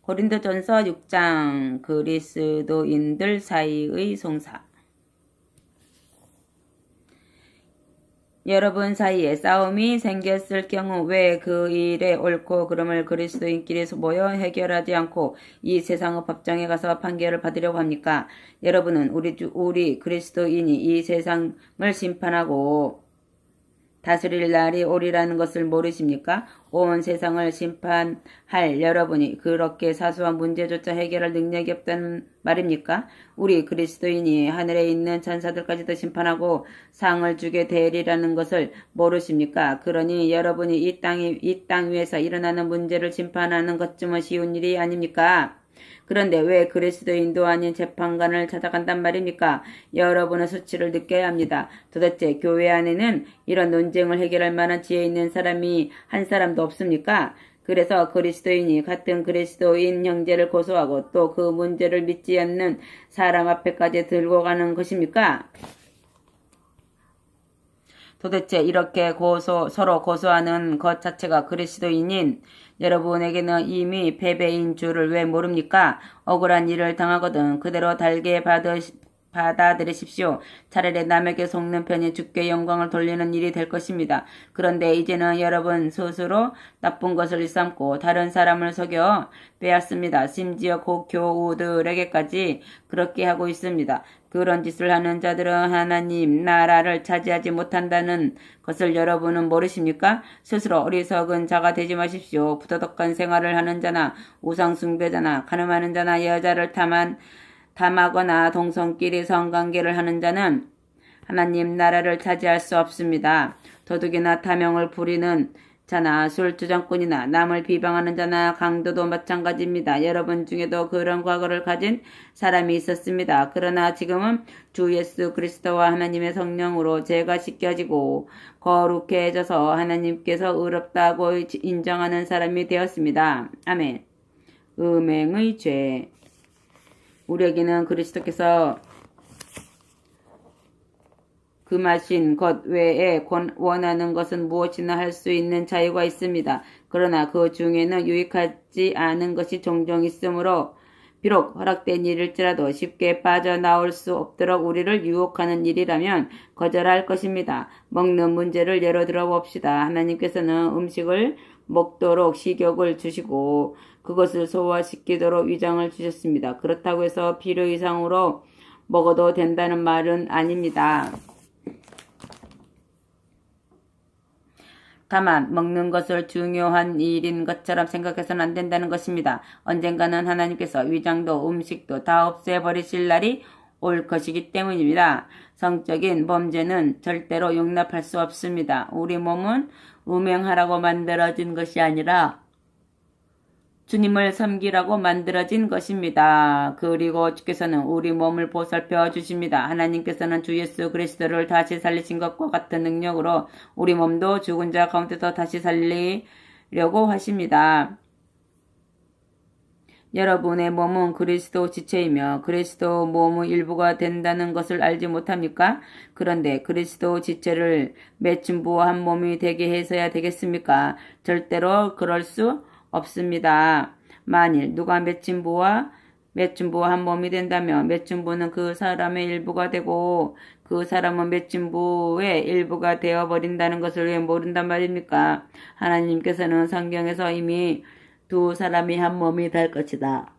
고린도전서 6장 그리스도인들 사이의 송사. 여러분 사이에 싸움이 생겼을 경우 왜 그 일에 옳고 그름을 그리스도인끼리 모여 해결하지 않고 이 세상의 법정에 가서 판결을 받으려고 합니까? 여러분은 우리 그리스도인이 이 세상을 심판하고 다스릴 날이 오리라는 것을 모르십니까? 온 세상을 심판할 여러분이 그렇게 사소한 문제조차 해결할 능력이 없다는 말입니까? 우리 그리스도인이 하늘에 있는 천사들까지도 심판하고 상을 주게 되리라는 것을 모르십니까? 그러니 여러분이 이 땅 위에서 일어나는 문제를 심판하는 것쯤은 쉬운 일이 아닙니까? 그런데 왜 그리스도인도 아닌 재판관을 찾아간단 말입니까? 여러분은 수치를 느껴야 합니다. 도대체 교회 안에는 이런 논쟁을 해결할 만한 지혜 있는 사람이 한 사람도 없습니까? 그래서 그리스도인이 같은 그리스도인 형제를 고소하고 또 그 문제를 믿지 않는 사람 앞에까지 들고 가는 것입니까? 도대체 이렇게 서로 고소하는 것 자체가 그리스도인인 여러분에게는 이미 패배인 줄을 왜 모릅니까? 억울한 일을 당하거든 그대로 달게 받아들이십시오. 차라리 남에게 속는 편이 주께 영광을 돌리는 일이 될 것입니다. 그런데 이제는 여러분 스스로 나쁜 것을 일삼고 다른 사람을 속여 빼앗습니다. 심지어 교우들에게까지 그렇게 하고 있습니다. 그런 짓을 하는 자들은 하나님 나라를 차지하지 못한다는 것을 여러분은 모르십니까? 스스로 어리석은 자가 되지 마십시오. 부도덕한 생활을 하는 자나 우상 숭배자나 가늠하는 자나 여자를 탐하거나 동성끼리 성관계를 하는 자는 하나님 나라를 차지할 수 없습니다. 도둑이나 탐욕을 부리는 자나 술주정꾼이나 남을 비방하는 자나 강도도 마찬가지입니다. 여러분 중에도 그런 과거를 가진 사람이 있었습니다. 그러나 지금은 주 예수 그리스도와 하나님의 성령으로 죄가 씻겨지고 거룩해져서 하나님께서 의롭다고 인정하는 사람이 되었습니다. 아멘. 음행의 죄. 우리에게는 그리스도께서 금하신 것 외에 원하는 것은 무엇이나 할 수 있는 자유가 있습니다. 그러나 그 중에는 유익하지 않은 것이 종종 있으므로 비록 허락된 일일지라도 쉽게 빠져나올 수 없도록 우리를 유혹하는 일이라면 거절할 것입니다. 먹는 문제를 예로 들어봅시다. 하나님께서는 음식을 먹도록 식욕을 주시고 그것을 소화시키도록 위장을 주셨습니다. 그렇다고 해서 필요 이상으로 먹어도 된다는 말은 아닙니다. 다만 먹는 것을 중요한 일인 것처럼 생각해서는 안 된다는 것입니다. 언젠가는 하나님께서 위장도 음식도 다 없애버리실 날이 올 것이기 때문입니다. 성적인 범죄는 절대로 용납할 수 없습니다. 우리 몸은 음행하라고 만들어진 것이 아니라 주님을 섬기라고 만들어진 것입니다. 그리고 주께서는 우리 몸을 보살펴 주십니다. 하나님께서는 주 예수 그리스도를 다시 살리신 것과 같은 능력으로 우리 몸도 죽은 자 가운데서 다시 살리려고 하십니다. 여러분의 몸은 그리스도 지체이며 그리스도 몸의 일부가 된다는 것을 알지 못합니까? 그런데 그리스도 지체를 매춘부와 한 몸이 되게 해서야 되겠습니까? 절대로 그럴 수 없습니다. 만일 누가 매춘부와 한 몸이 된다면 매춘부는 그 사람의 일부가 되고 그 사람은 매춘부의 일부가 되어버린다는 것을 왜 모른단 말입니까? 하나님께서는 성경에서 이미 두 사람이 한 몸이 될 것이다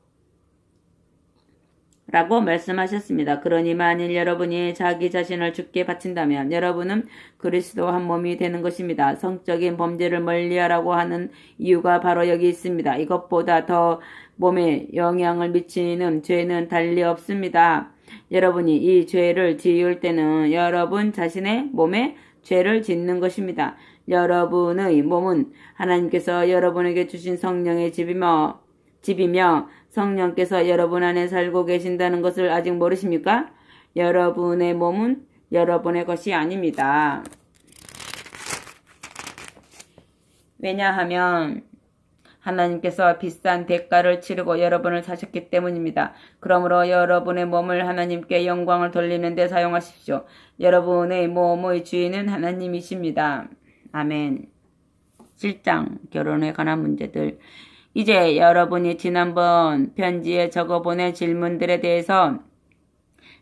라고 말씀하셨습니다. 그러니 만일 여러분이 자기 자신을 주께 바친다면 여러분은 그리스도 한 몸이 되는 것입니다. 성적인 범죄를 멀리하라고 하는 이유가 바로 여기 있습니다. 이것보다 더 몸에 영향을 미치는 죄는 달리 없습니다. 여러분이 이 죄를 지을 때는 여러분 자신의 몸에 죄를 짓는 것입니다. 여러분의 몸은 하나님께서 여러분에게 주신 성령의 집이며 성령께서 여러분 안에 살고 계신다는 것을 아직 모르십니까? 여러분의 몸은 여러분의 것이 아닙니다. 왜냐하면 하나님께서 비싼 대가를 치르고 여러분을 사셨기 때문입니다. 그러므로 여러분의 몸을 하나님께 영광을 돌리는 데 사용하십시오. 여러분의 몸의 주인은 하나님이십니다. 아멘. 7장 결혼에 관한 문제들. 이제 여러분이 지난번 편지에 적어보낸 질문들에 대해서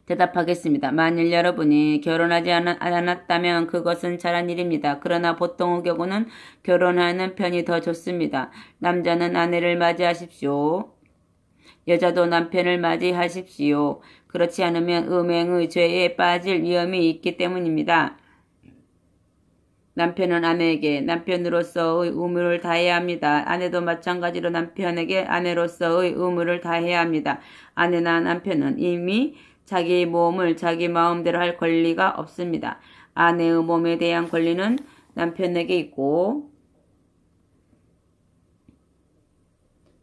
대답하겠습니다. 만일 여러분이 결혼하지 않았다면 그것은 잘한 일입니다. 그러나 보통의 경우는 결혼하는 편이 더 좋습니다. 남자는 아내를 맞이하십시오. 여자도 남편을 맞이하십시오. 그렇지 않으면 음행의 죄에 빠질 위험이 있기 때문입니다. 남편은 아내에게 남편으로서의 의무를 다해야 합니다. 아내도 마찬가지로 남편에게 아내로서의 의무를 다해야 합니다. 아내나 남편은 이미 자기 몸을 자기 마음대로 할 권리가 없습니다. 아내의 몸에 대한 권리는 남편에게 있고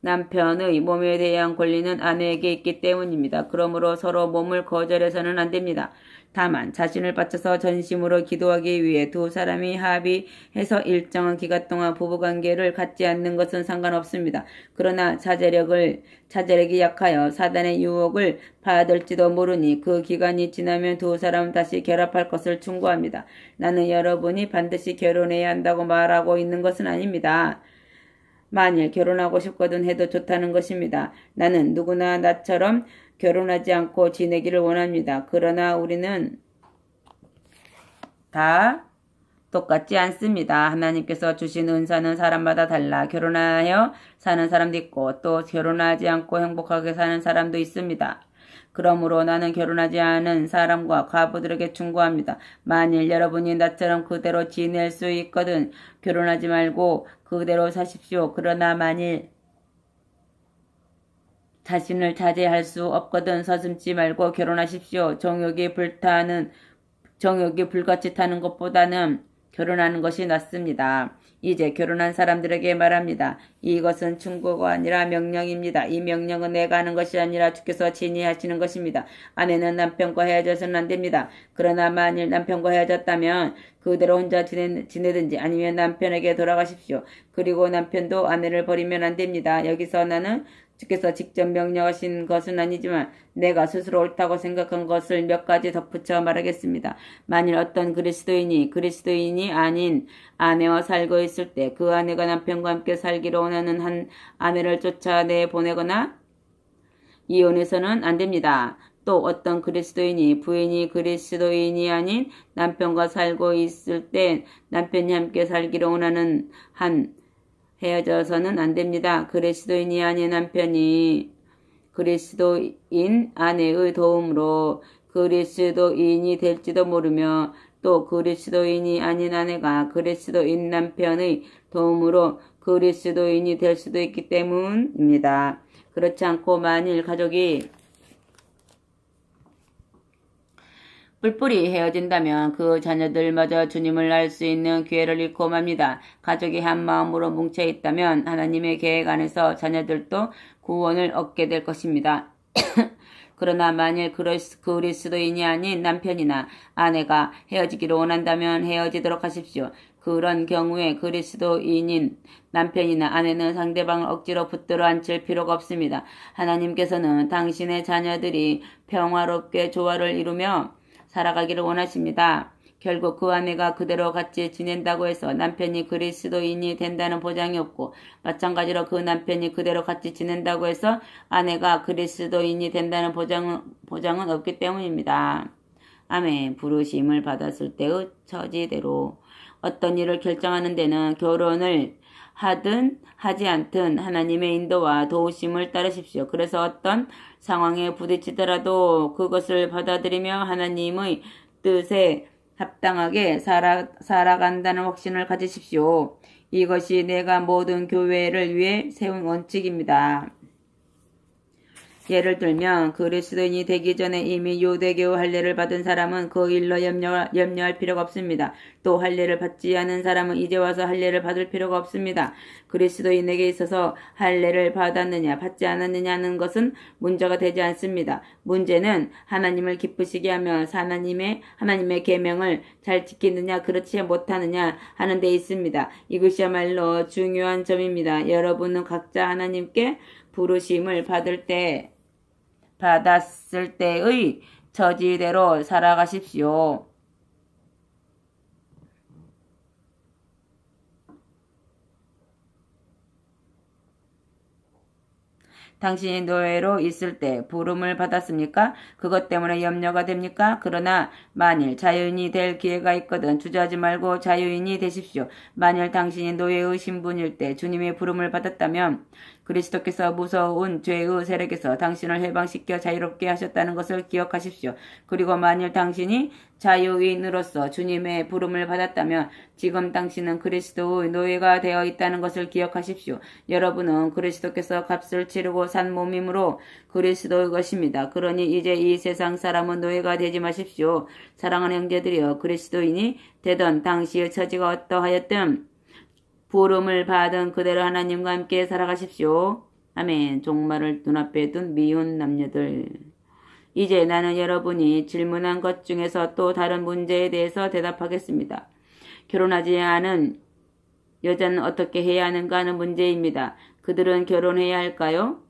남편의 몸에 대한 권리는 아내에게 있기 때문입니다. 그러므로 서로 몸을 거절해서는 안 됩니다. 다만 자신을 바쳐서 전심으로 기도하기 위해 두 사람이 합의해서 일정한 기간 동안 부부관계를 갖지 않는 것은 상관없습니다. 그러나 자제력이 약하여 사단의 유혹을 받을지도 모르니 그 기간이 지나면 두 사람은 다시 결합할 것을 충고합니다. 나는 여러분이 반드시 결혼해야 한다고 말하고 있는 것은 아닙니다. 만일 결혼하고 싶거든 해도 좋다는 것입니다. 나는 누구나 나처럼 결혼하지 않고 지내기를 원합니다. 그러나 우리는 다 똑같지 않습니다. 하나님께서 주신 은사는 사람마다 달라 결혼하여 사는 사람도 있고 또 결혼하지 않고 행복하게 사는 사람도 있습니다. 그러므로 나는 결혼하지 않은 사람과 과부들에게 충고합니다. 만일 여러분이 나처럼 그대로 지낼 수 있거든 결혼하지 말고 그대로 사십시오. 그러나 만일 자신을 자제할 수 없거든 서슴지 말고 결혼하십시오. 정욕이 불같이 타는 것보다는 결혼하는 것이 낫습니다. 이제 결혼한 사람들에게 말합니다. 이것은 충고가 아니라 명령입니다. 이 명령은 내가 하는 것이 아니라 주께서 친히 하시는 것입니다. 아내는 남편과 헤어져서는 안 됩니다. 그러나 만일 남편과 헤어졌다면 그대로 혼자 지내든지 아니면 남편에게 돌아가십시오. 그리고 남편도 아내를 버리면 안 됩니다. 여기서 나는 주께서 직접 명령하신 것은 아니지만 내가 스스로 옳다고 생각한 것을 몇 가지 덧붙여 말하겠습니다. 만일 어떤 그리스도인이 아닌 아내와 살고 있을 때 그 아내가 남편과 함께 살기로 원하는 한 아내를 쫓아내 보내거나 이혼해서는 안 됩니다. 또 어떤 부인이 그리스도인이 아닌 남편과 살고 있을 때 남편이 함께 살기로 원하는 한 헤어져서는 안 됩니다. 그리스도인이 아닌 남편이 그리스도인 아내의 도움으로 그리스도인이 될지도 모르며 또 그리스도인이 아닌 아내가 그리스도인 남편의 도움으로 그리스도인이 될 수도 있기 때문입니다. 그렇지 않고 만일 가족이 뿔뿔이 헤어진다면 그 자녀들마저 주님을 알 수 있는 기회를 잃고 맙니다. 가족이 한 마음으로 뭉쳐 있다면 하나님의 계획 안에서 자녀들도 구원을 얻게 될 것입니다. 그러나 만일 그리스도인이 아닌 남편이나 아내가 헤어지기를 원한다면 헤어지도록 하십시오. 그런 경우에 그리스도인인 남편이나 아내는 상대방을 억지로 붙들어 앉힐 필요가 없습니다. 하나님께서는 당신의 자녀들이 평화롭게 조화를 이루며 살아가기를 원하십니다. 결국 그 아내가 그대로 같이 지낸다고 해서 남편이 그리스도인이 된다는 보장이 없고 마찬가지로 그 남편이 그대로 같이 지낸다고 해서 아내가 그리스도인이 된다는 보장은 없기 때문입니다. 아멘. 부르심을 받았을 때의 처지대로 어떤 일을 결정하는 데는 결혼을 하든 하지 않든 하나님의 인도와 도우심을 따르십시오. 그래서 어떤 상황에 부딪히더라도 그것을 받아들이며 하나님의 뜻에 합당하게 살아간다는 확신을 가지십시오. 이것이 내가 모든 교회를 위해 세운 원칙입니다. 예를 들면 그리스도인이 되기 전에 이미 유대교 할례를 받은 사람은 그 일로 염려할 필요가 없습니다. 또 할례를 받지 않은 사람은 이제 와서 할례를 받을 필요가 없습니다. 그리스도인에게 있어서 할례를 받았느냐 받지 않았느냐는 것은 문제가 되지 않습니다. 문제는 하나님을 기쁘시게 하며 하나님의 계명을 잘 지키느냐 그렇지 못하느냐 하는 데 있습니다. 이것이야말로 중요한 점입니다. 여러분은 각자 하나님께 부르심을 받았을 때의 처지대로 살아가십시오. 당신이 노예로 있을 때 부름을 받았습니까? 그것 때문에 염려가 됩니까? 그러나 만일 자유인이 될 기회가 있거든 주저하지 말고 자유인이 되십시오. 만일 당신이 노예의 신분일 때 주님의 부름을 받았다면 그리스도께서 무서운 죄의 세력에서 당신을 해방시켜 자유롭게 하셨다는 것을 기억하십시오. 그리고 만일 당신이 자유인으로서 주님의 부름을 받았다면 지금 당신은 그리스도의 노예가 되어 있다는 것을 기억하십시오. 여러분은 그리스도께서 값을 치르고 산 몸이므로 그리스도의 것입니다. 그러니 이제 이 세상 사람은 노예가 되지 마십시오. 사랑하는 형제들이여, 그리스도인이 되던 당시의 처지가 어떠하였든 부름을 받은 그대로 하나님과 함께 살아가십시오. 아멘. 종말을 눈앞에 둔 미운 남녀들. 이제 나는 여러분이 질문한 것 중에서 또 다른 문제에 대해서 대답하겠습니다. 결혼하지 않은 여자는 어떻게 해야 하는가 하는 문제입니다. 그들은 결혼해야 할까요?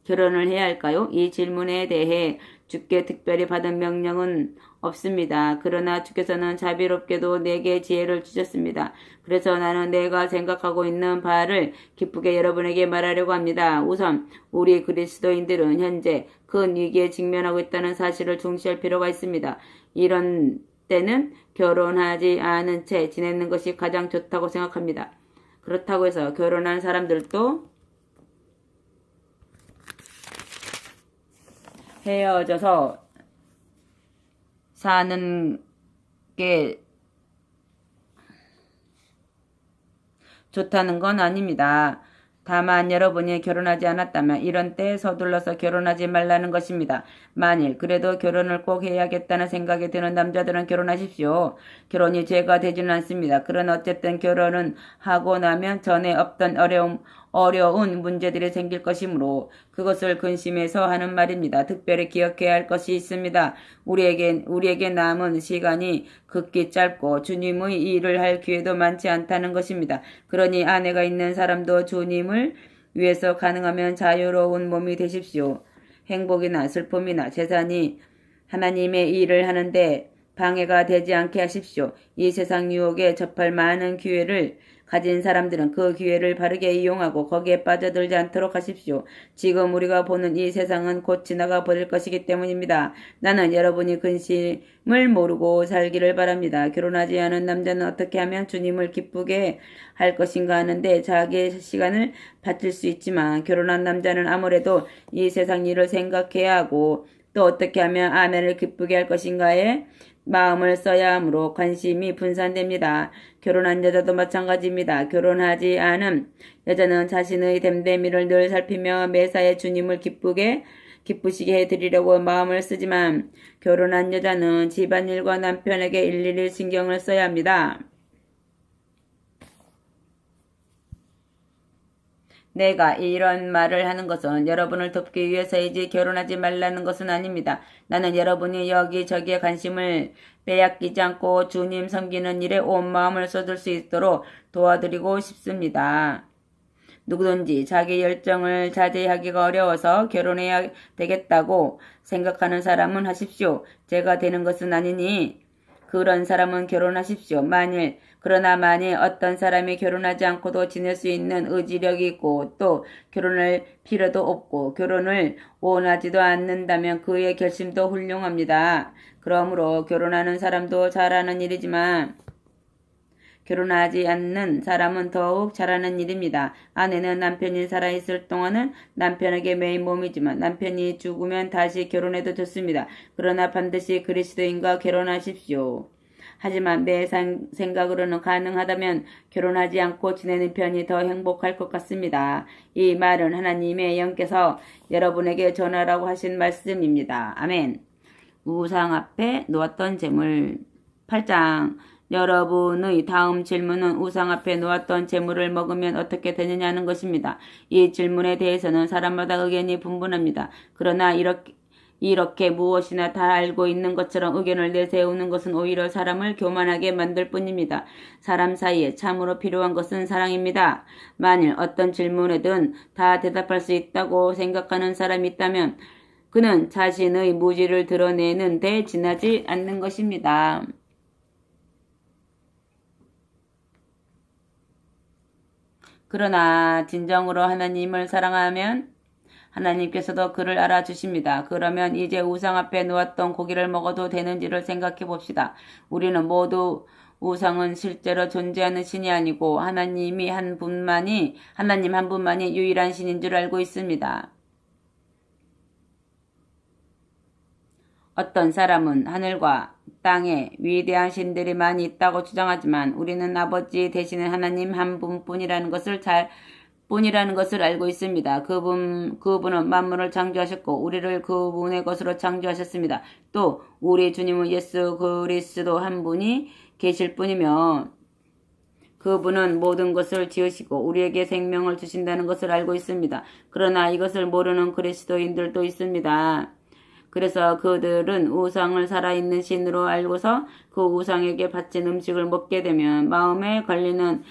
결혼을 해야 할까요? 이 질문에 대해 주께 특별히 받은 명령은 없습니다. 그러나 주께서는 자비롭게도 내게 지혜를 주셨습니다. 그래서 나는 내가 생각하고 있는 바를 기쁘게 여러분에게 말하려고 합니다. 우선 우리 그리스도인들은 현재 큰 위기에 직면하고 있다는 사실을 중시할 필요가 있습니다. 이런 때는 결혼하지 않은 채 지내는 것이 가장 좋다고 생각합니다. 그렇다고 해서 결혼한 사람들도 헤어져서 사는 게 좋다는 건 아닙니다. 다만 여러분이 결혼하지 않았다면 이런 때에 서둘러서 결혼하지 말라는 것입니다. 만일 그래도 결혼을 꼭 해야겠다는 생각이 드는 남자들은 결혼하십시오. 결혼이 죄가 되지는 않습니다. 그러나 어쨌든 결혼은 하고 나면 전에 없던 어려운 문제들이 생길 것이므로 그것을 근심해서 하는 말입니다. 특별히 기억해야 할 것이 있습니다. 우리에게 남은 시간이 극히 짧고 주님의 일을 할 기회도 많지 않다는 것입니다. 그러니 아내가 있는 사람도 주님을 위해서 가능하면 자유로운 몸이 되십시오. 행복이나 슬픔이나 재산이 하나님의 일을 하는데 방해가 되지 않게 하십시오. 이 세상 유혹에 접할 많은 기회를 가진 사람들은 그 기회를 바르게 이용하고 거기에 빠져들지 않도록 하십시오. 지금 우리가 보는 이 세상은 곧 지나가 버릴 것이기 때문입니다. 나는 여러분이 근심을 모르고 살기를 바랍니다. 결혼하지 않은 남자는 어떻게 하면 주님을 기쁘게 할 것인가 하는데 자기의 시간을 바칠 수 있지만 결혼한 남자는 아무래도 이 세상 일을 생각해야 하고 또 어떻게 하면 아내를 기쁘게 할 것인가에 마음을 써야 하므로 관심이 분산됩니다. 결혼한 여자도 마찬가지입니다. 결혼하지 않은 여자는 자신의 됨됨이를 늘 살피며 매사에 주님을 기쁘시게 해드리려고 마음을 쓰지만 결혼한 여자는 집안일과 남편에게 일일이 신경을 써야 합니다. 내가 이런 말을 하는 것은 여러분을 돕기 위해서이지 결혼하지 말라는 것은 아닙니다. 나는 여러분이 여기저기에 관심을 빼앗기지 않고 주님 섬기는 일에 온 마음을 쏟을 수 있도록 도와드리고 싶습니다. 누구든지 자기 열정을 자제하기가 어려워서 결혼해야 되겠다고 생각하는 사람은 하십시오. 제가 되는 것은 아니니 그런 사람은 결혼하십시오. 그러나 만일 어떤 사람이 결혼하지 않고도 지낼 수 있는 의지력이 있고 또 결혼할 필요도 없고 결혼을 원하지도 않는다면 그의 결심도 훌륭합니다. 그러므로 결혼하는 사람도 잘하는 일이지만 결혼하지 않는 사람은 더욱 잘하는 일입니다. 아내는 남편이 살아있을 동안은 남편에게 매인 몸이지만 남편이 죽으면 다시 결혼해도 좋습니다. 그러나 반드시 그리스도인과 결혼하십시오. 하지만 내 생각으로는 가능하다면 결혼하지 않고 지내는 편이 더 행복할 것 같습니다. 이 말은 하나님의 영께서 여러분에게 전하라고 하신 말씀입니다. 아멘. 우상 앞에 놓았던 재물 8장. 여러분의 다음 질문은 우상 앞에 놓았던 재물을 먹으면 어떻게 되느냐는 것입니다. 이 질문에 대해서는 사람마다 의견이 분분합니다. 그러나 이렇게 무엇이나 다 알고 있는 것처럼 의견을 내세우는 것은 오히려 사람을 교만하게 만들 뿐입니다. 사람 사이에 참으로 필요한 것은 사랑입니다. 만일 어떤 질문에든 다 대답할 수 있다고 생각하는 사람이 있다면 그는 자신의 무지를 드러내는 데 지나지 않는 것입니다. 그러나 진정으로 하나님을 사랑하면 하나님께서도 그를 알아주십니다. 그러면 이제 우상 앞에 놓았던 고기를 먹어도 되는지를 생각해 봅시다. 우리는 모두 우상은 실제로 존재하는 신이 아니고 하나님 한 분만이 유일한 신인 줄 알고 있습니다. 어떤 사람은 하늘과 땅에 위대한 신들이 많이 있다고 주장하지만 우리는 아버지 대신에 하나님 한 분뿐이라는 것을 알고 있습니다. 그분은 만물을 창조하셨고 우리를 그분의 것으로 창조하셨습니다. 또 우리 주님은 예수 그리스도 한 분이 계실 뿐이며 그분은 모든 것을 지으시고 우리에게 생명을 주신다는 것을 알고 있습니다. 그러나 이것을 모르는 그리스도인들도 있습니다. 그래서 그들은 우상을 살아있는 신으로 알고서 그 우상에게 바친 음식을 먹게 되면 마음에 걸리는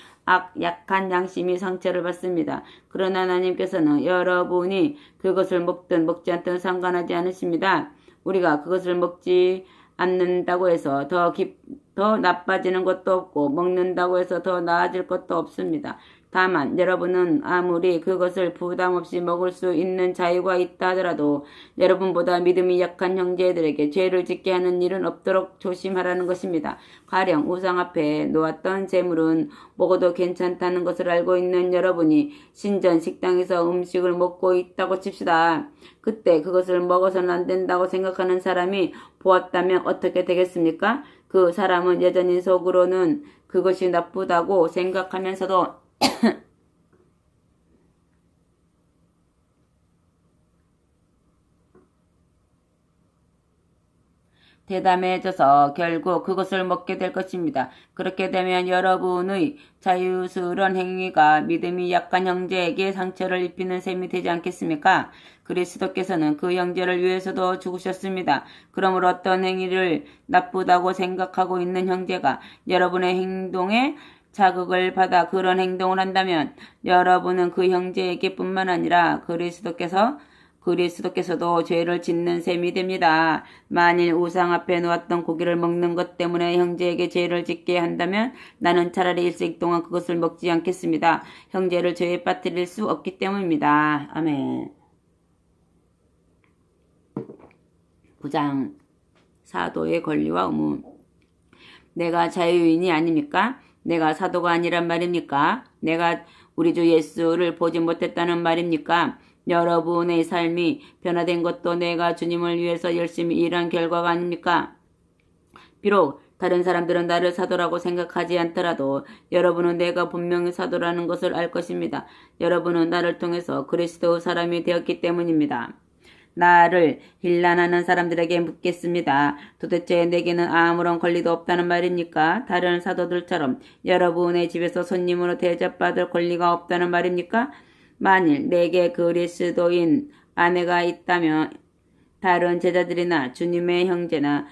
약한 양심이 상처를 받습니다. 그러나 하나님께서는 여러분이 그것을 먹든 먹지 않든 상관하지 않으십니다. 우리가 그것을 먹지 않는다고 해서 더 나빠지는 것도 없고 먹는다고 해서 더 나아질 것도 없습니다. 다만 여러분은 아무리 그것을 부담 없이 먹을 수 있는 자유가 있다 하더라도 여러분보다 믿음이 약한 형제들에게 죄를 짓게 하는 일은 없도록 조심하라는 것입니다. 가령 우상 앞에 놓았던 재물은 먹어도 괜찮다는 것을 알고 있는 여러분이 신전 식당에서 음식을 먹고 있다고 칩시다. 그때 그것을 먹어서는 안 된다고 생각하는 사람이 보았다면 어떻게 되겠습니까? 그 사람은 여전히 속으로는 그것이 나쁘다고 생각하면서도 대담해져서 결국 그것을 먹게 될 것입니다. 그렇게 되면 여러분의 자유스러운 행위가 믿음이 약한 형제에게 상처를 입히는 셈이 되지 않겠습니까? 그리스도께서는 그 형제를 위해서도 죽으셨습니다. 그러므로 어떤 행위를 나쁘다고 생각하고 있는 형제가 여러분의 행동에 자극을 받아 그런 행동을 한다면 여러분은 그 형제에게 뿐만 아니라 그리스도께서도 죄를 짓는 셈이 됩니다. 만일 우상 앞에 놓았던 고기를 먹는 것 때문에 형제에게 죄를 짓게 한다면 나는 차라리 일생 동안 그것을 먹지 않겠습니다. 형제를 죄에 빠뜨릴 수 없기 때문입니다. 아멘. 9장 사도의 권리와 의무. 내가 자유인이 아닙니까? 내가 사도가 아니란 말입니까? 내가 우리 주 예수를 보지 못했다는 말입니까? 여러분의 삶이 변화된 것도 내가 주님을 위해서 열심히 일한 결과가 아닙니까? 비록 다른 사람들은 나를 사도라고 생각하지 않더라도 여러분은 내가 분명히 사도라는 것을 알 것입니다. 여러분은 나를 통해서 그리스도의 사람이 되었기 때문입니다. 나를 힐난하는 사람들에게 묻겠습니다. 도대체 내게는 아무런 권리도 없다는 말입니까? 다른 사도들처럼 여러분의 집에서 손님으로 대접받을 권리가 없다는 말입니까? 만일 내게 그리스도인 아내가 있다면 다른 제자들이나 주님의 형제나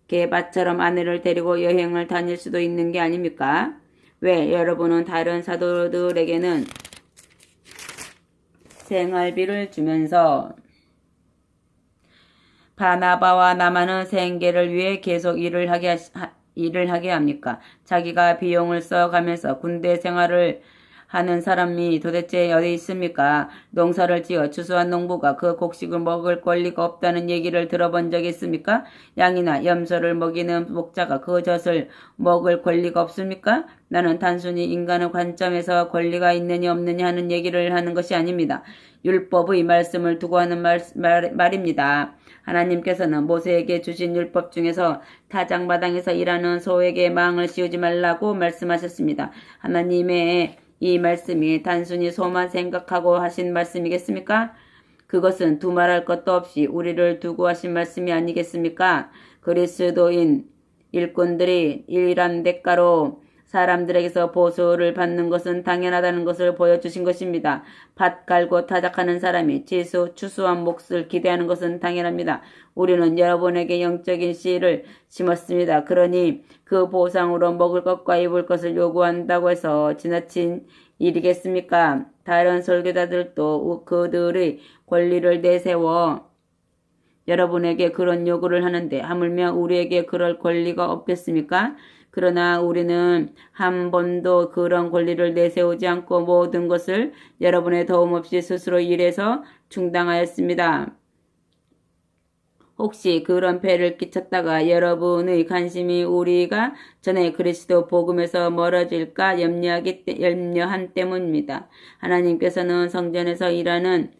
게바처럼 아내를 데리고 여행을 다닐 수도 있는 게 아닙니까? 왜 여러분은 다른 사도들에게는 생활비를 주면서 바나바와 나만은 생계를 위해 계속 일을 하게 합니까? 자기가 비용을 써가면서 군대 생활을 하는 사람이 도대체 어디 있습니까? 농사를 지어 추수한 농부가 그 곡식을 먹을 권리가 없다는 얘기를 들어본 적 있습니까? 양이나 염소를 먹이는 목자가 그 젖을 먹을 권리가 없습니까? 나는 단순히 인간의 관점에서 권리가 있느냐 없느냐 하는 얘기를 하는 것이 아닙니다. 율법의 말씀을 두고 하는 말입니다. 하나님께서는 모세에게 주신 율법 중에서 타작마당에서 일하는 소에게 망을 씌우지 말라고 말씀하셨습니다. 하나님의 이 말씀이 단순히 소만 생각하고 하신 말씀이겠습니까? 그것은 두말할 것도 없이 우리를 두고 하신 말씀이 아니겠습니까? 그리스도인 일꾼들이 일한 대가로 사람들에게서 보수를 받는 것은 당연하다는 것을 보여주신 것입니다. 밭 갈고 타작하는 사람이 추수한 몫을 기대하는 것은 당연합니다. 우리는 여러분에게 영적인 씨를 심었습니다. 그러니 그 보상으로 먹을 것과 입을 것을 요구한다고 해서 지나친 일이겠습니까? 다른 설교자들도 그들의 권리를 내세워 여러분에게 그런 요구를 하는데 하물며 우리에게 그럴 권리가 없겠습니까? 그러나 우리는 한 번도 그런 권리를 내세우지 않고 모든 것을 여러분의 도움 없이 스스로 일해서 충당하였습니다. 혹시 그런 폐를 끼쳤다가 여러분의 관심이 우리가 전에 그리스도 복음에서 멀어질까 염려한 때문입니다. 하나님께서는 성전에서 일하는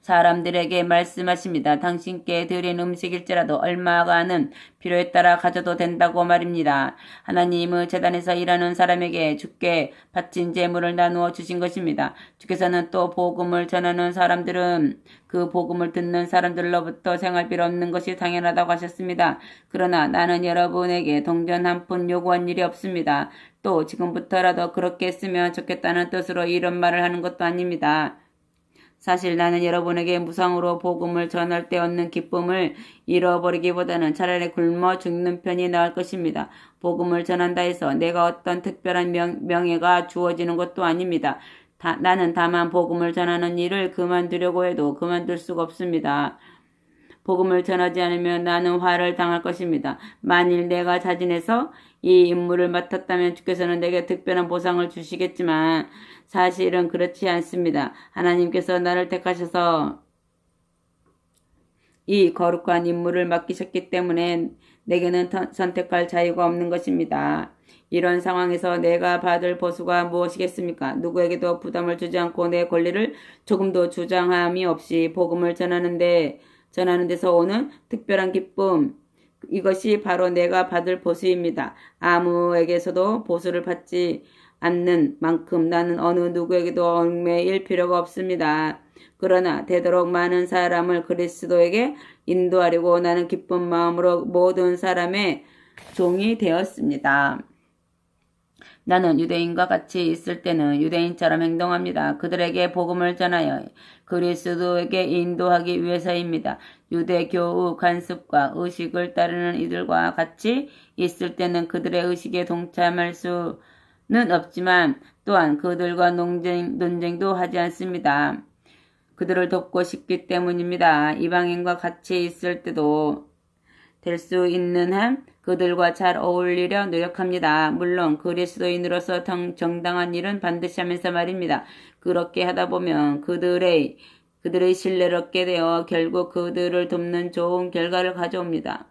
사람들에게 말씀하십니다. 당신께 드린 음식일지라도 얼마가는 필요에 따라 가져도 된다고 말입니다. 하나님의 제단에서 일하는 사람에게 주께 바친 재물을 나누어 주신 것입니다. 주께서는 또 복음을 전하는 사람들은 그 복음을 듣는 사람들로부터 생활비로 얻는 것이 당연하다고 하셨습니다. 그러나 나는 여러분에게 동전 한 푼 요구한 일이 없습니다. 또 지금부터라도 그렇게 했으면 좋겠다는 뜻으로 이런 말을 하는 것도 아닙니다. 사실 나는 여러분에게 무상으로 복음을 전할 때 얻는 기쁨을 잃어버리기보다는 차라리 굶어 죽는 편이 나을 것입니다. 복음을 전한다 해서 내가 어떤 특별한 명예가 주어지는 것도 아닙니다. 나는 다만 복음을 전하는 일을 그만두려고 해도 그만둘 수가 없습니다. 복음을 전하지 않으면 나는 화를 당할 것입니다. 만일 내가 자진해서 이 임무를 맡았다면 주께서는 내게 특별한 보상을 주시겠지만 사실은 그렇지 않습니다. 하나님께서 나를 택하셔서 이 거룩한 임무를 맡기셨기 때문에 내게는 선택할 자유가 없는 것입니다. 이런 상황에서 내가 받을 보수가 무엇이겠습니까? 누구에게도 부담을 주지 않고 내 권리를 조금도 주장함이 없이 복음을 전하는 데서 오는 특별한 기쁨, 이것이 바로 내가 받을 보수입니다. 아무에게서도 보수를 받지 않는 만큼 나는 어느 누구에게도 얽매일 필요가 없습니다. 그러나 되도록 많은 사람을 그리스도에게 인도하려고 나는 기쁜 마음으로 모든 사람의 종이 되었습니다. 나는 유대인과 같이 있을 때는 유대인처럼 행동합니다. 그들에게 복음을 전하여 그리스도에게 인도하기 위해서입니다. 유대교의 관습과 의식을 따르는 이들과 같이 있을 때는 그들의 의식에 동참할 수는 없지만 또한 그들과 논쟁도 하지 않습니다. 그들을 돕고 싶기 때문입니다. 이방인과 같이 있을 때도 될 수 있는 한 그들과 잘 어울리려 노력합니다. 물론 그리스도인으로서 정당한 일은 반드시 하면서 말입니다. 그렇게 하다 보면 그들의 신뢰를 얻게 되어 결국 그들을 돕는 좋은 결과를 가져옵니다.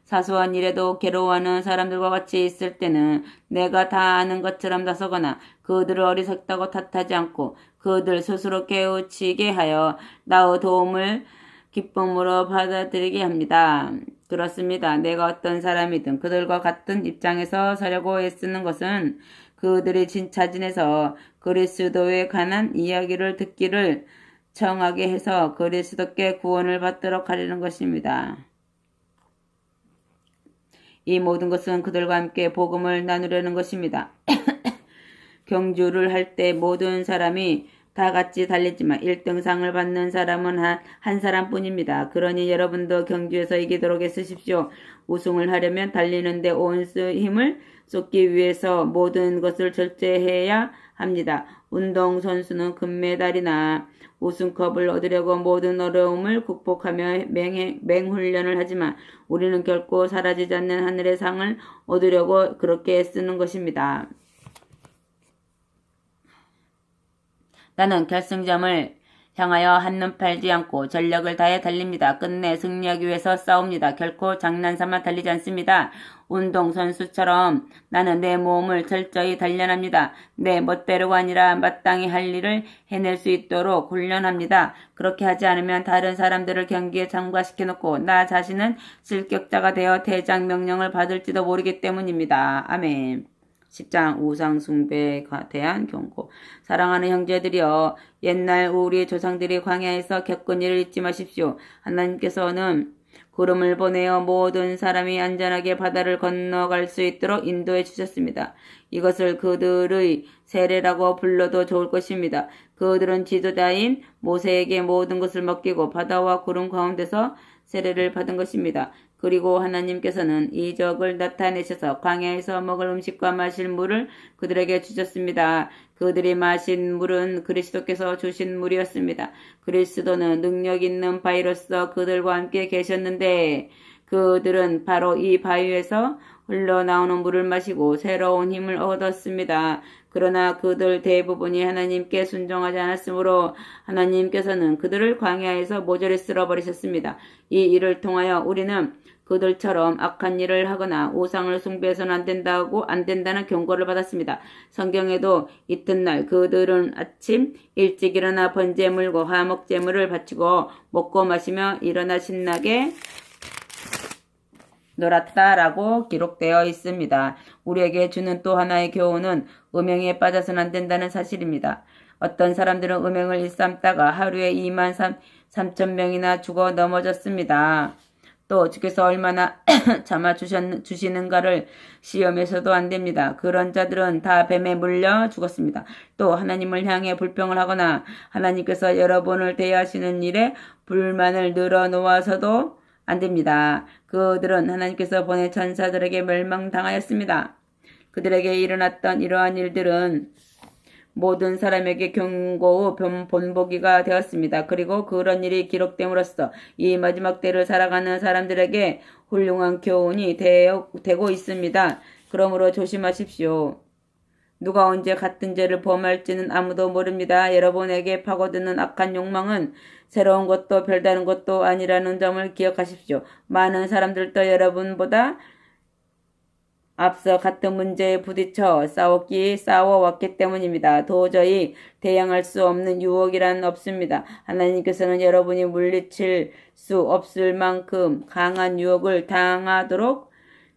사소한 일에도 괴로워하는 사람들과 같이 있을 때는 내가 다 아는 것처럼 나서거나 그들을 어리석다고 탓하지 않고 그들 스스로 깨우치게 하여 나의 도움을 기쁨으로 받아들이게 합니다. 그렇습니다. 내가 어떤 사람이든 그들과 같은 입장에서 서려고 애쓰는 것은 그들이 자진해서 그리스도에 관한 이야기를 듣기를 청하게 해서 그리스도께 구원을 받도록 하려는 것입니다. 이 모든 것은 그들과 함께 복음을 나누려는 것입니다. 경주를 할 때 모든 사람이 다 같이 달리지만 1등상을 받는 사람은 한 사람뿐입니다. 그러니 여러분도 경주에서 이기도록 애쓰십시오. 우승을 하려면 달리는데 온 힘을 쏟기 위해서 모든 것을 절제해야 합니다. 운동선수는 금메달이나 우승컵을 얻으려고 모든 어려움을 극복하며 맹훈련을 하지만 우리는 결코 사라지지 않는 하늘의 상을 얻으려고 그렇게 애쓰는 것입니다. 나는 결승점을 향하여 한눈 팔지 않고 전력을 다해 달립니다. 끝내 승리하기 위해서 싸웁니다. 결코 장난삼아 달리지 않습니다. 운동선수처럼 나는 내 몸을 철저히 단련합니다. 내 멋대로가 아니라 마땅히 할 일을 해낼 수 있도록 훈련합니다. 그렇게 하지 않으면 다른 사람들을 경기에 참가시켜놓고 나 자신은 실격자가 되어 대장 명령을 받을지도 모르기 때문입니다. 아멘. 10장 우상숭배에 대한 경고. 사랑하는 형제들이여, 옛날 우리 조상들이 광야에서 겪은 일을 잊지 마십시오. 하나님께서는 구름을 보내어 모든 사람이 안전하게 바다를 건너갈 수 있도록 인도해 주셨습니다. 이것을 그들의 세례라고 불러도 좋을 것입니다. 그들은 지도자인 모세에게 모든 것을 맡기고 바다와 구름 가운데서 세례를 받은 것입니다. 그리고 하나님께서는 이적을 나타내셔서 광야에서 먹을 음식과 마실 물을 그들에게 주셨습니다. 그들이 마신 물은 그리스도께서 주신 물이었습니다. 그리스도는 능력 있는 바위로서 그들과 함께 계셨는데 그들은 바로 이 바위에서 흘러나오는 물을 마시고 새로운 힘을 얻었습니다. 그러나 그들 대부분이 하나님께 순종하지 않았으므로 하나님께서는 그들을 광야에서 모조리 쓸어버리셨습니다. 이 일을 통하여 우리는 그들처럼 악한 일을 하거나 우상을 숭배해서는 안 된다는 경고를 받았습니다. 성경에도 이튿날 그들은 아침 일찍 일어나 번제물과 화목제물을 바치고 먹고 마시며 일어나 신나게 놀았다라고 기록되어 있습니다. 우리에게 주는 또 하나의 교훈은 음행에 빠져서는 안 된다는 사실입니다. 어떤 사람들은 음행을 일삼다가 하루에 2만 3천 명이나 죽어 넘어졌습니다. 또 주께서 얼마나 참아 주시는가를 시험해서도 안 됩니다. 그런 자들은 다 뱀에 물려 죽었습니다. 또 하나님을 향해 불평을 하거나 하나님께서 여러분을 대하시는 일에 불만을 늘어놓아서도 안 됩니다. 그들은 하나님께서 보낸 천사들에게 멸망당하였습니다. 그들에게 일어났던 이러한 일들은 모든 사람에게 경고 후 본보기가 되었습니다. 그리고 그런 일이 기록됨으로써 이 마지막 때를 살아가는 사람들에게 훌륭한 교훈이 되고 있습니다. 그러므로 조심하십시오. 누가 언제 같은 죄를 범할지는 아무도 모릅니다. 여러분에게 파고드는 악한 욕망은 새로운 것도 별다른 것도 아니라는 점을 기억하십시오. 많은 사람들도 여러분보다 앞서 같은 문제에 부딪혀 싸워왔기 때문입니다. 도저히 대항할 수 없는 유혹이란 없습니다. 하나님께서는 여러분이 물리칠 수 없을 만큼 강한 유혹을 당하도록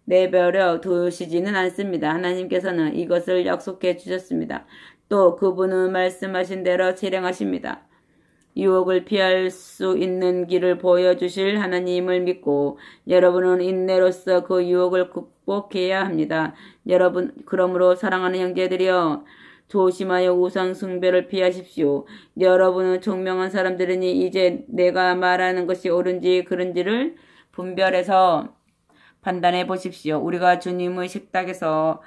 내버려 두시지는 않습니다. 하나님께서는 이것을 약속해 주셨습니다. 또 그분은 말씀하신 대로 실행하십니다. 유혹을 피할 수 있는 길을 보여주실 하나님을 믿고 여러분은 인내로서 그 유혹을 극복해야 합니다. 여러분, 그러므로 사랑하는 형제들이여 조심하여 우상 숭배를 피하십시오. 여러분은 총명한 사람들이니 이제 내가 말하는 것이 옳은지 그른지를 분별해서 판단해 보십시오. 우리가 주님의 식탁에서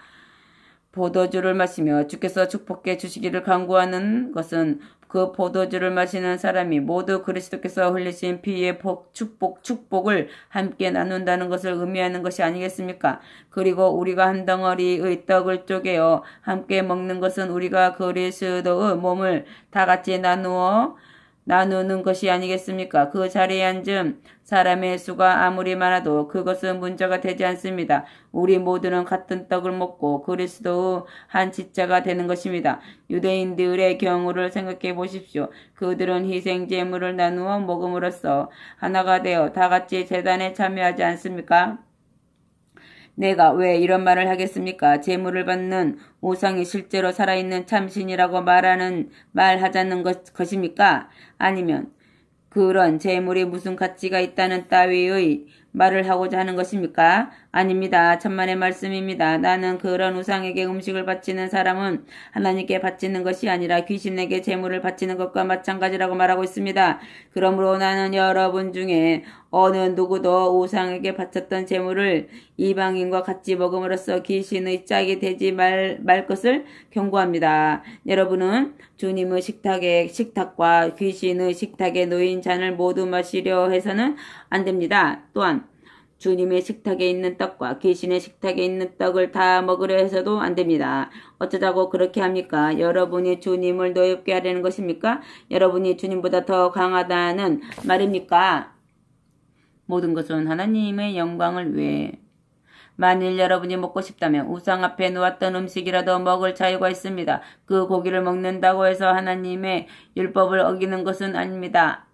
포도주를 마시며 주께서 축복해 주시기를 간구하는 것은 그 포도주를 마시는 사람이 모두 그리스도께서 흘리신 피의 축복을 함께 나눈다는 것을 의미하는 것이 아니겠습니까? 그리고 우리가 한 덩어리의 떡을 쪼개어 함께 먹는 것은 우리가 그리스도의 몸을 다 같이 나누는 것이 아니겠습니까? 그 자리에 앉은 사람의 수가 아무리 많아도 그것은 문제가 되지 않습니다. 우리 모두는 같은 떡을 먹고 그리스도의 한 지체가 되는 것입니다. 유대인들의 경우를 생각해 보십시오. 그들은 희생 제물을 나누어 먹음으로써 하나가 되어 다 같이 제단에 참여하지 않습니까? 내가 왜 이런 말을 하겠습니까? 제물을 받는 우상이 실제로 살아있는 참신이라고 말하자는 것입니까? 아니면 그런 제물이 무슨 가치가 있다는 따위의 말을 하고자 하는 것입니까? 아닙니다. 천만의 말씀입니다. 나는 그런 우상에게 음식을 바치는 사람은 하나님께 바치는 것이 아니라 귀신에게 제물을 바치는 것과 마찬가지라고 말하고 있습니다. 그러므로 나는 여러분 중에 어느 누구도 우상에게 바쳤던 제물을 이방인과 같이 먹음으로써 귀신의 짝이 되지 말 것을 경고합니다. 여러분은 주님의 식탁과 귀신의 식탁에 놓인 잔을 모두 마시려 해서는 안 됩니다. 또한 주님의 식탁에 있는 떡과 귀신의 식탁에 있는 떡을 다 먹으려 해서도 안 됩니다. 어쩌자고 그렇게 합니까? 여러분이 주님을 노엽게 하려는 것입니까? 여러분이 주님보다 더 강하다는 말입니까? 모든 것은 하나님의 영광을 위해. 만일 여러분이 먹고 싶다면 우상 앞에 놓았던 음식이라도 먹을 자유가 있습니다. 그 고기를 먹는다고 해서 하나님의 율법을 어기는 것은 아닙니다.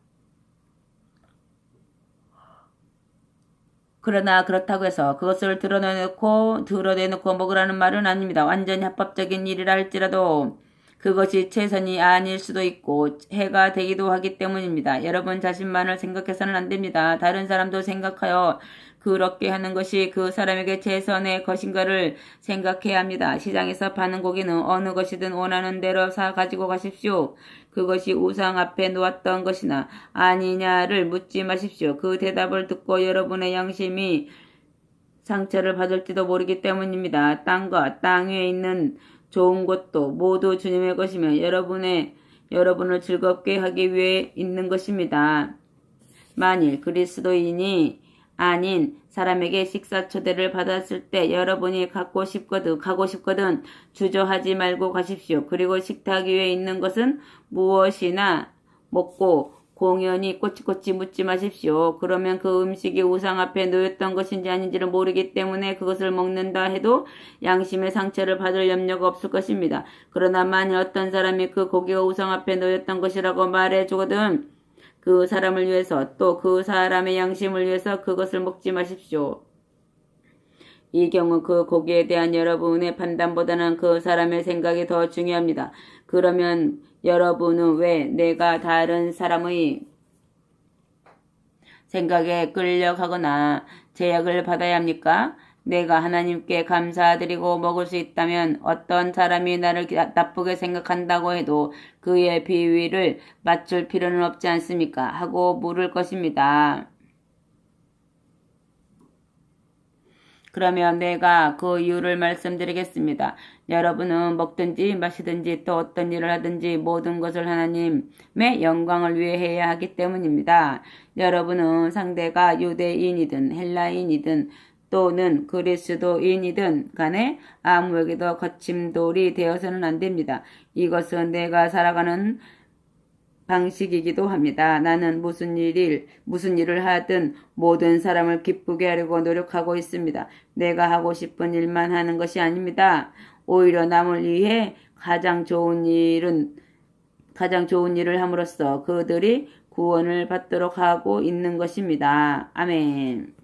그러나 그렇다고 해서 그것을 드러내놓고 먹으라는 말은 아닙니다. 완전히 합법적인 일이라 할지라도 그것이 최선이 아닐 수도 있고 해가 되기도 하기 때문입니다. 여러분 자신만을 생각해서는 안 됩니다. 다른 사람도 생각하여 그렇게 하는 것이 그 사람에게 최선의 것인가를 생각해야 합니다. 시장에서 파는 고기는 어느 것이든 원하는 대로 사 가지고 가십시오. 그것이 우상 앞에 놓았던 것이나 아니냐를 묻지 마십시오. 그 대답을 듣고 여러분의 양심이 상처를 받을지도 모르기 때문입니다. 땅과 땅 위에 있는 좋은 것도 모두 주님의 것이며 여러분을 즐겁게 하기 위해 있는 것입니다. 만일 그리스도인이 아닌 사람에게 식사 초대를 받았을 때 여러분이 가고 싶거든 주저하지 말고 가십시오. 그리고 식탁 위에 있는 것은 무엇이나 먹고 공연히 꼬치꼬치 묻지 마십시오. 그러면 그 음식이 우상 앞에 놓였던 것인지 아닌지를 모르기 때문에 그것을 먹는다 해도 양심의 상처를 받을 염려가 없을 것입니다. 그러나 만일 어떤 사람이 그 고기가 우상 앞에 놓였던 것이라고 말해 주거든 그 사람을 위해서 또 그 사람의 양심을 위해서 그것을 먹지 마십시오. 이 경우 그 고기에 대한 여러분의 판단보다는 그 사람의 생각이 더 중요합니다. 그러면 여러분은 왜 내가 다른 사람의 생각에 끌려가거나 제약을 받아야 합니까? 내가 하나님께 감사드리고 먹을 수 있다면 어떤 사람이 나를 나쁘게 생각한다고 해도 그의 비위를 맞출 필요는 없지 않습니까? 하고 물을 것입니다. 그러면 내가 그 이유를 말씀드리겠습니다. 여러분은 먹든지 마시든지 또 어떤 일을 하든지 모든 것을 하나님의 영광을 위해 해야 하기 때문입니다. 여러분은 상대가 유대인이든 헬라인이든 또는 그리스도인이든 간에 아무에게도 거침돌이 되어서는 안 됩니다. 이것은 내가 살아가는 방식이기도 합니다. 나는 무슨 일을 하든 모든 사람을 기쁘게 하려고 노력하고 있습니다. 내가 하고 싶은 일만 하는 것이 아닙니다. 오히려 남을 위해 가장 좋은 일을 함으로써 그들이 구원을 받도록 하고 있는 것입니다. 아멘.